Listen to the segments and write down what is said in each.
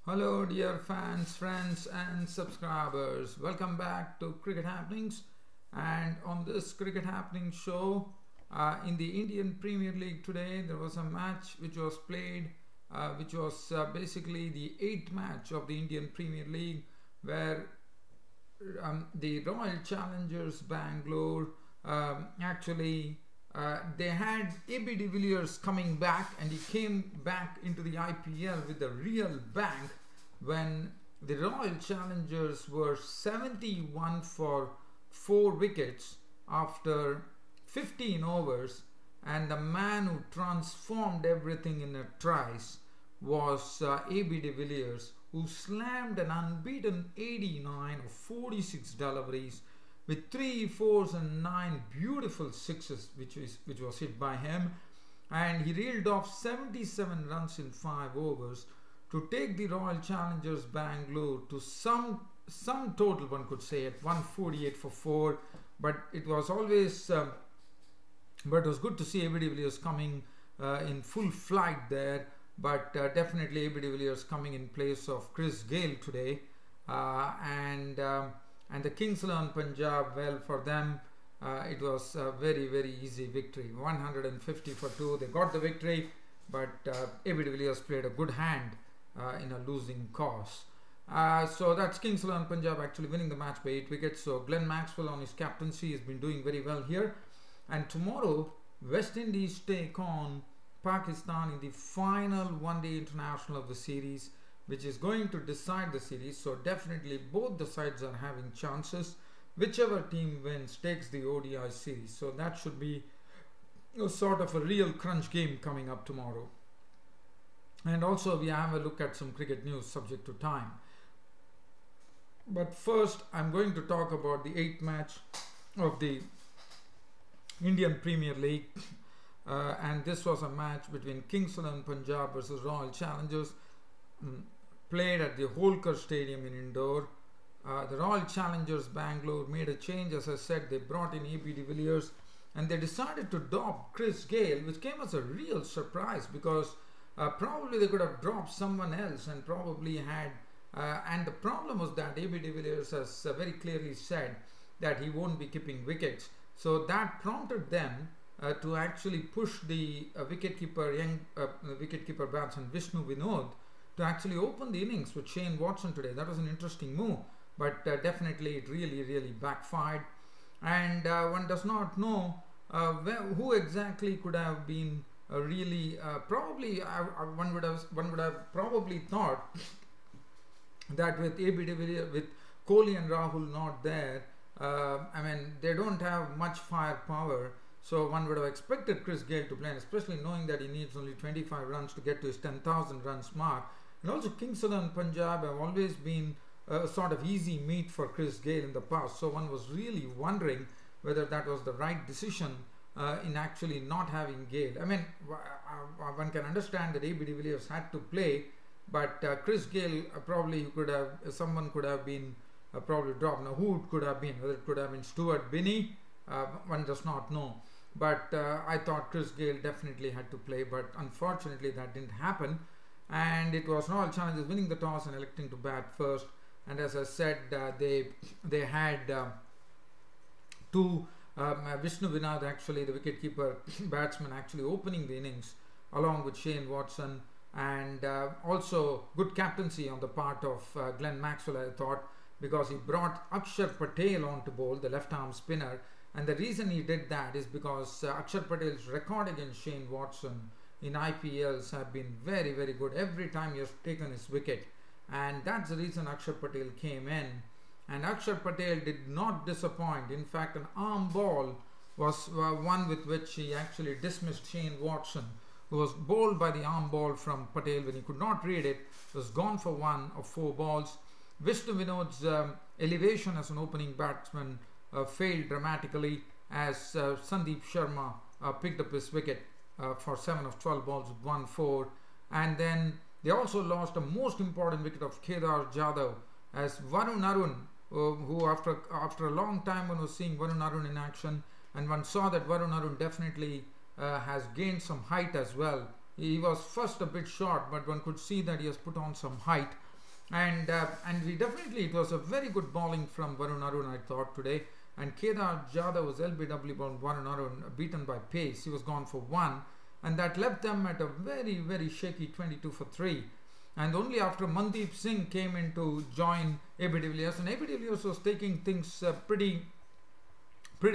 Hello, dear fans, friends, and subscribers. Welcome back to Cricket Happenings. And on this Cricket Happenings show, in the Indian Premier League today, there was a match which was played, which was basically the eighth match of the Indian Premier League, where the Royal Challengers Bangalore actually they had AB de Villiers coming back, and he came back into the IPL with a real bang when the Royal Challengers were 71 for 4 wickets after 15 overs, and the man who transformed everything in a trice was AB de Villiers, who slammed an unbeaten 89 of 46 deliveries with 3 fours and 9 beautiful sixes which was hit by him, and he reeled off 77 runs in 5 overs to take the Royal Challengers Bangalore to some total, one could say, at 148 for 4. But it was always but it was good to see AB de Villiers coming in full flight there, but definitely AB de Villiers coming in place of Chris Gayle today, and the Kings learned Punjab, well, for them it was a very easy victory, 150 for 2. They got the victory, but AB de Villiers played a good hand in a losing cause. So that's Kings learned Punjab actually winning the match by 8 wickets. So Glenn Maxwell on his captaincy has been doing very well here. And tomorrow West Indies take on Pakistan in the final one-day international of the series, which is going to decide the series. So definitely both the sides are having chances. Whichever team wins takes the ODI series. So that should be a sort of a real crunch game coming up tomorrow. And also we have a look at some cricket news subject to time. But first I'm going to talk about the 8th match of the Indian Premier League. And this was a match between Kings and Punjab versus Royal Challengers, played at the Holkar Stadium in Indore. The Royal Challengers Bangalore made a change. As I said, they brought in AB de Villiers and they decided to drop Chris Gayle, which came as a real surprise because probably they could have dropped someone else and probably had and the problem was that AB de Villiers has very clearly said that he won't be keeping wickets. So that prompted them to actually push the young wicketkeeper batsman Vishnu Vinod to actually open the innings with Shane Watson today. That was an interesting move, but definitely it really backfired, and one does not know who exactly could have been probably one would have probably thought that with AB de Villiers, with Kohli and Rahul not there, I mean, they don't have much firepower. So one would have expected Chris Gayle to play, and especially knowing that he needs only 25 runs to get to his 10,000 runs mark. And also Kings and Punjab have always been a sort of easy meat for Chris Gayle in the past. So one was really wondering whether that was the right decision in actually not having Gayle. I mean, one can understand that AB de Villiers had to play, but Chris Gayle someone could have been probably dropped. Now who it could have been, whether it could have been Stuart Binney, one does not know. But I thought Chris Gayle definitely had to play, but unfortunately that didn't happen. And it was Royal Challengers winning the toss and electing to bat first. And as I said, they had Vishnu Vinod, actually the wicketkeeper batsman, actually opening the innings along with Shane Watson, and also good captaincy on the part of Glenn Maxwell, I thought, because he brought Akshar Patel on to bowl, the left-arm spinner. And the reason he did that is because Akshar Patel's record against Shane Watson in IPLs have been very good. Every time he has taken his wicket, and that's the reason Akshar Patel came in. And Akshar Patel did not disappoint. In fact, an arm ball was one with which he actually dismissed Shane Watson, who was bowled by the arm ball from Patel when he could not read it. Was gone for 1 of 4 balls. Vishnu Vinod's elevation as an opening batsman failed dramatically as Sandeep Sharma picked up his wicket for 7 of 12 balls with 1-4. And then they also lost a most important wicket of Kedar Jadhav as Varun Arun, who after a long time one was seeing Varun Arun in action, and one saw that Varun Arun definitely has gained some height as well. He was first a bit short, but one could see that he has put on some height, and it was a very good bowling from Varun Arun, I thought, today. And Kedar Jadhav was LBW on Varun Arun, beaten by pace. He was gone for 1, and that left them at a very, very shaky 22 for 3. And only after Mandeep Singh came in to join AB de Villiers, and AB de Villiers was taking things pretty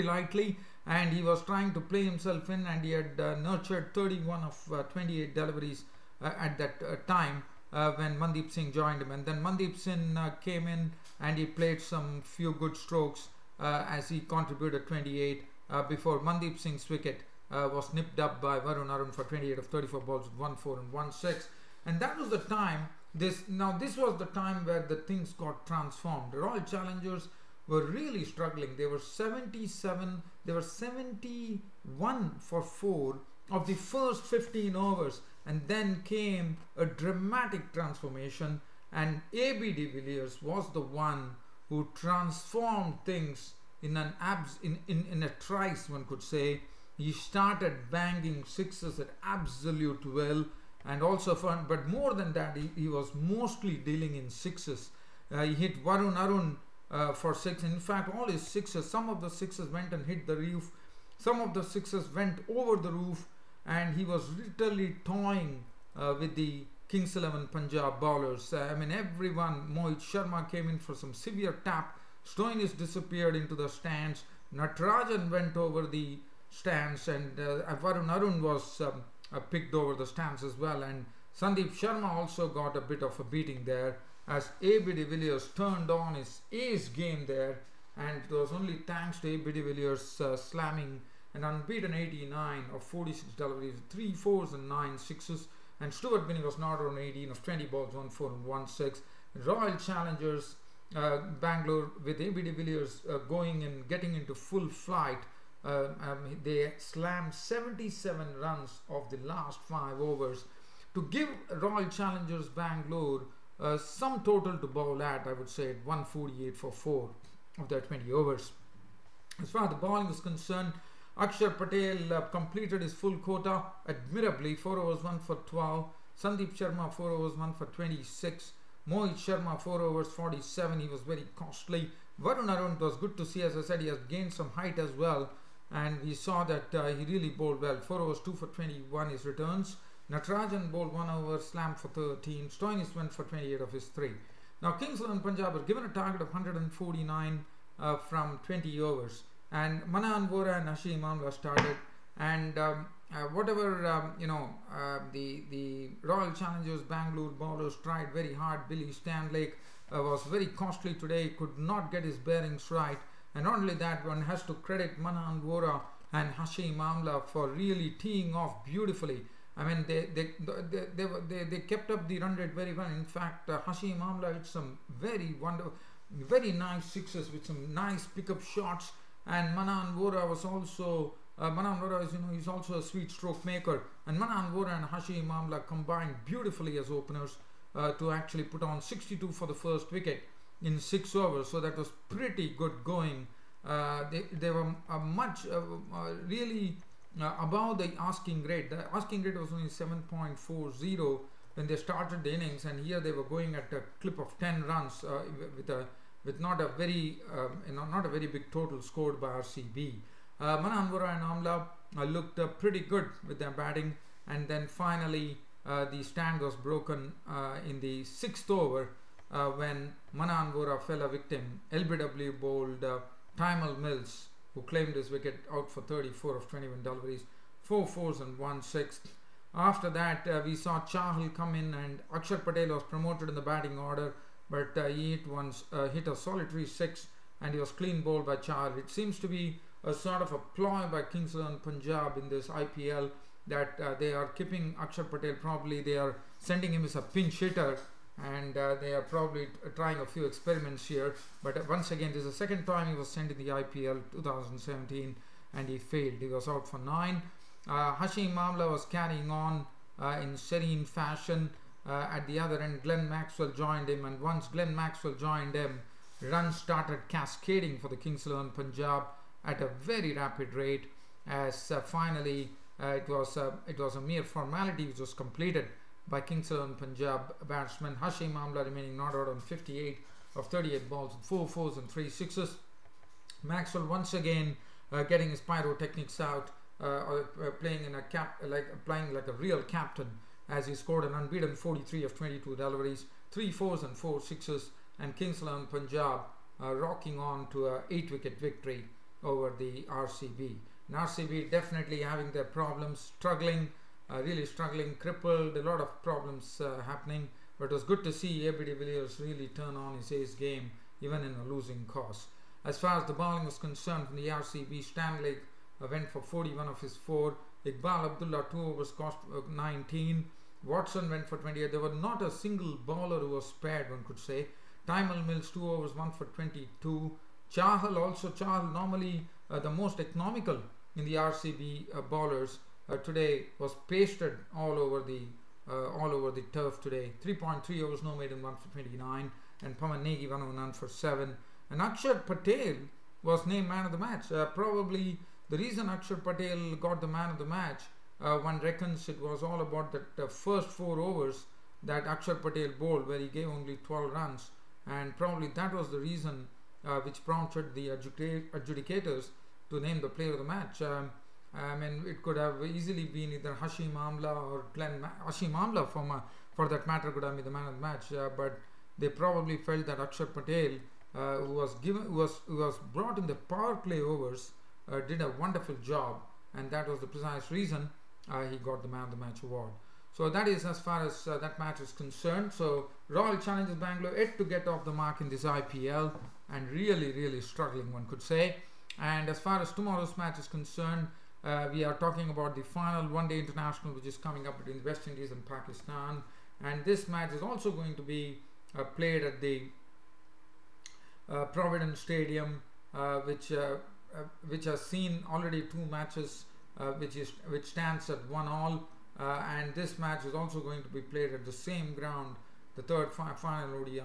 lightly, and he was trying to play himself in, and he had nurtured 31 of 28 deliveries at that time when Mandeep Singh joined him. And then Mandeep Singh came in and he played some few good strokes as he contributed 28 before Mandeep Singh's wicket was nipped up by Varun Arun for 28 of 34 balls with 1-4 and 1-6. And that was the time, this was the time where the things got transformed. The Royal Challengers were really struggling. They were 71 for 4 of the first 15 overs, and then came a dramatic transformation, and AB de Villiers was the one who transformed things in a trice, one could say. He started banging sixes at absolute will, and also fun, but more than that, he was mostly dealing in sixes. He hit Varun Arun for 6. In fact, all his sixes, some of the sixes went and hit the roof, some of the sixes went over the roof, and he was literally toying with the Kings 11 Punjab bowlers. Everyone, Mohit Sharma came in for some severe tap, Stoinis disappeared into the stands, Natarajan went over the stands, and Varun Arun was picked over the stands as well, and Sandeep Sharma also got a bit of a beating there as AB de Villiers turned on his ace game there, and it was only thanks to AB de Villiers slamming an unbeaten 89 of 46 deliveries, 3 4s and 9 6s, and Stuart Binney was not on 18 of 20 balls, 1-4 and 1-6. Royal Challengers Bangalore, with AB de Villiers going and getting into full flight, they slammed 77 runs of the last 5 overs to give Royal Challengers Bangalore some total to bowl at, I would say, 148 for 4 of their 20 overs. As far as the bowling is concerned, Akshar Patel completed his full quota admirably, 4 overs 1 for 12. Sandeep Sharma 4 overs 1 for 26. Mohit Sharma 4 overs 47. He was very costly. Varun Arun, it was good to see, as I said, he has gained some height as well, and we saw that he really bowled well. 4 overs 2 for 21 his returns. Natarajan bowled 1 over, slammed for 13. Stoinis went for 28 of his 3. Now Kings 11 Punjab were given a target of 149 from 20 overs, and Manan Vora and Hashim Amla started, and the Royal Challengers Bangalore bowlers tried very hard. Billy Stanlake was very costly today, could not get his bearings right, and not only that, one has to credit Manan Vora and Hashim Amla for really teeing off beautifully. They kept up the run rate very well. In fact, Hashim Amla hit some very nice sixes with some nice pickup shots, and Manan Vora was also he's also a sweet stroke maker, and Manan Vora and Hashim Amla combined beautifully as openers to actually put on 62 for the first wicket in 6 overs. So that was pretty good going. They were really above the asking rate. The asking rate was only 7.40 when they started the innings, and here they were going at a clip of 10 runs with not a very big total scored by RCB. Manan Vora and Amla looked pretty good with their batting, and then finally the stand was broken in the 6th over when Manan Vora fell a victim. LBW bowled Tymal Mills, who claimed his wicket, out for 34 of 21 deliveries, 4 4s and 1 6. After that, we saw Chahal come in, and Akshar Patel was promoted in the batting order, but he hit a solitary 6, and he was clean bowled by Chahal. It seems to be a sort of a ploy by Kings 11 Punjab in this IPL that they are keeping Akshar Patel. Probably they are sending him as a pinch hitter, and they are probably trying a few experiments here. But once again, this is the second time he was sent in the IPL 2017, and he failed. He was out for 9. Hashim Amla was carrying on in serene fashion. At the other end, Glenn Maxwell joined him, and once Glenn Maxwell joined him, runs started cascading for the Kings 11 Punjab at a very rapid rate, as finally it was a mere formality which was completed, by Kings 11 Punjab batsman Hashim Amla, remaining not out on 58 of 38 balls with 4 fours and 3 sixes. Maxwell once again getting his pyrotechnics out, playing in a playing like a real captain, as he scored an unbeaten 43 of 22 deliveries, 3 fours and 4 sixes, and Kings 11 Punjab rocking on to a 8-wicket victory over the RCB. And RCB definitely having their problems, struggling, really struggling, crippled, a lot of problems happening. But it was good to see AB de Villiers really turn on his ace game even in a losing cause. As far as the bowling was concerned from the RCB, Stanley went for 41 of his 4. Iqbal Abdullah 2 overs cost 19. Watson went for 28. There were not a single bowler who was spared, one could say. Tymel Mills 2 overs 1 for 22. Chahal normally the most economical in the RCB bowlers today, was pasted all over the turf today. 3.3 overs, no maiden, 1 for 29, and Pawan Negi 1 over none for 7. And Akshar Patel was named man of the match. Probably the reason Akshar Patel got the man of the match, one reckons it was all about that first 4 overs that Akshar Patel bowled, where he gave only 12 runs, and probably that was the reason which prompted the adjudicators to name the player of the match. I mean, it could have easily been either Hashim Amla or Hashim Amla for that matter could have been the man of the match, but they probably felt that Akshar Patel, who was brought in the power play overs, did a wonderful job, and that was the precise reason he got the man of the match award. So that is as far as that match is concerned. So Royal Challengers Bangalore yet to get off the mark in this IPL, and really struggling, one could say. And as far as tomorrow's match is concerned, we are talking about the final one-day international, which is coming up between West Indies and Pakistan, and this match is also going to be played at the Providence Stadium, which has seen already 2 matches, which stands at 1-1, and this match is also going to be played at the same ground. The third final ODI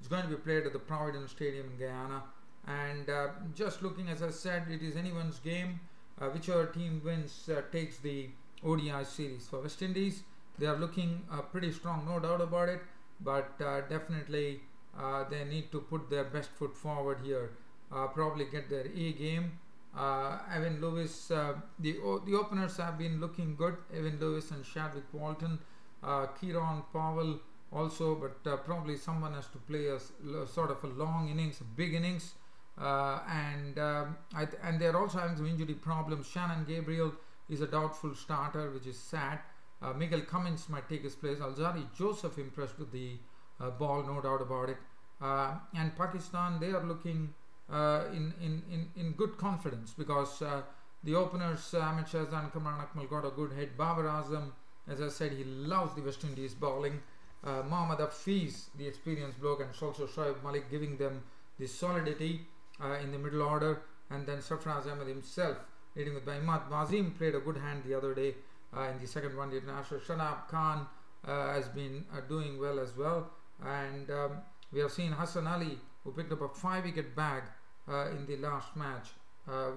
is going to be played at the Providence Stadium in Guyana, and just looking, as I said, it is anyone's game. Whichever team wins takes the ODI series. For West Indies, they are looking pretty strong, no doubt about it, but definitely they need to put their best foot forward here, probably get their A game. Evan Lewis, the openers have been looking good, Evan Lewis and Chadwick Walton, Kieron Powell also, but probably someone has to play a sort of a long innings, a big innings. And they're also having some injury problems. Shannon Gabriel is a doubtful starter, which is sad. Miguel Cummins might take his place. Alzari Joseph impressed with the ball, no doubt about it. And Pakistan, they are looking in good confidence, because the openers Ahmed Shahzad and Kamran Akmal got a good hit. Babar Azam, as I said, he loves the West Indies bowling. Mohammad Hafiz, the experienced bloke, and also Shoaib Malik giving them the solidity in the middle order, and then Sarfraz Ahmed himself leading with Imad Wazim played a good hand the other day in the second one-day international. Shadab Khan has been doing well as well, and we have seen Hassan Ali, who picked up a 5-wicket bag in the last match,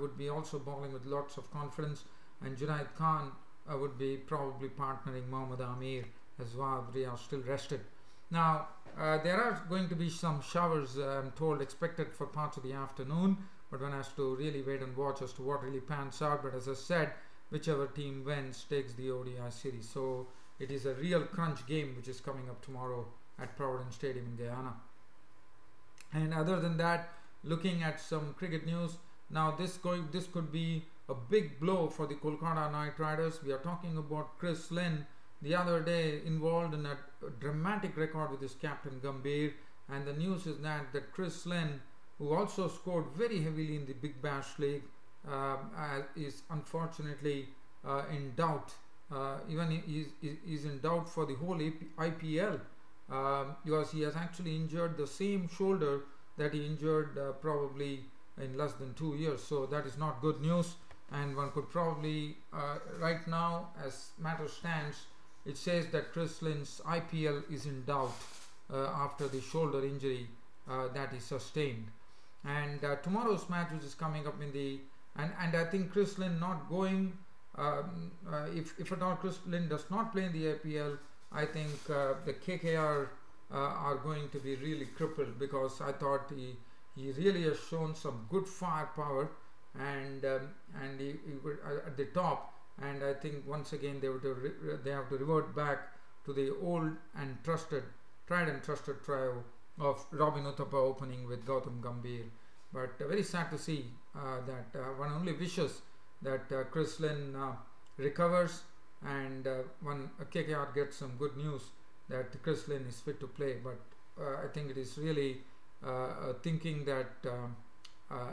would be also bowling with lots of confidence, and Junaid Khan would be probably partnering Mohammad Amir as well. They are still rested. Now there are going to be some showers, I'm told, expected for parts of the afternoon, but one has to really wait and watch as to what really pans out. But as I said, whichever team wins takes the ODI series. So it is a real crunch game which is coming up tomorrow at Providence Stadium in Guyana. And other than that, looking at some cricket news, now this could be a big blow for the Kolkata Knight Riders. We are talking about Chris Lynn, the other day involved in a dramatic record with his captain Gambhir, and the news is that Chris Lynn, who also scored very heavily in the Big Bash League, is unfortunately in doubt. Even is in doubt for the whole IPL, because he has actually injured the same shoulder that he injured probably in less than 2 years. So that is not good news, and one could probably right now, as matter stands, it says that Chris Lynn's IPL is in doubt after the shoulder injury that he sustained. And tomorrow's match, which is coming up in the and I think Chris Lynn not going, if at all Chris Lynn does not play in the IPL, I think the KKR are going to be really crippled, because I thought he really has shown some good firepower, and he would, at the top, and I think once again they have to revert back to the old and tried and trusted trio of Robin Uthappa opening with Gautam Gambhir. But very sad to see that one only wishes that Chris Lynn recovers, and one KKR gets some good news that Chris Lynn is fit to play. But I think it is really thinking that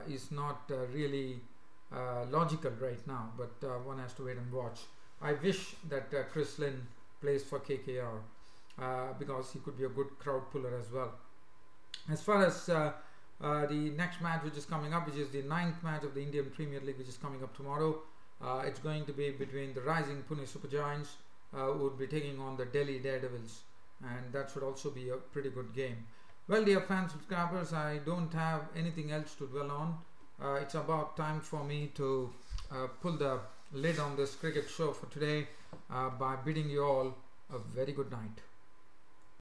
is not really logical right now, but one has to wait and watch. I wish that Chris Lynn plays for KKR because he could be a good crowd puller as well. As far as the next match which is coming up, which is the 9th match of the Indian Premier League, which is coming up tomorrow, it's going to be between the rising Pune Super Giants, who would be taking on the Delhi Daredevils, and that should also be a pretty good game. Well, dear fan subscribers, I don't have anything else to dwell on. It's about time for me to pull the lid on this cricket show for today by bidding you all a very good night.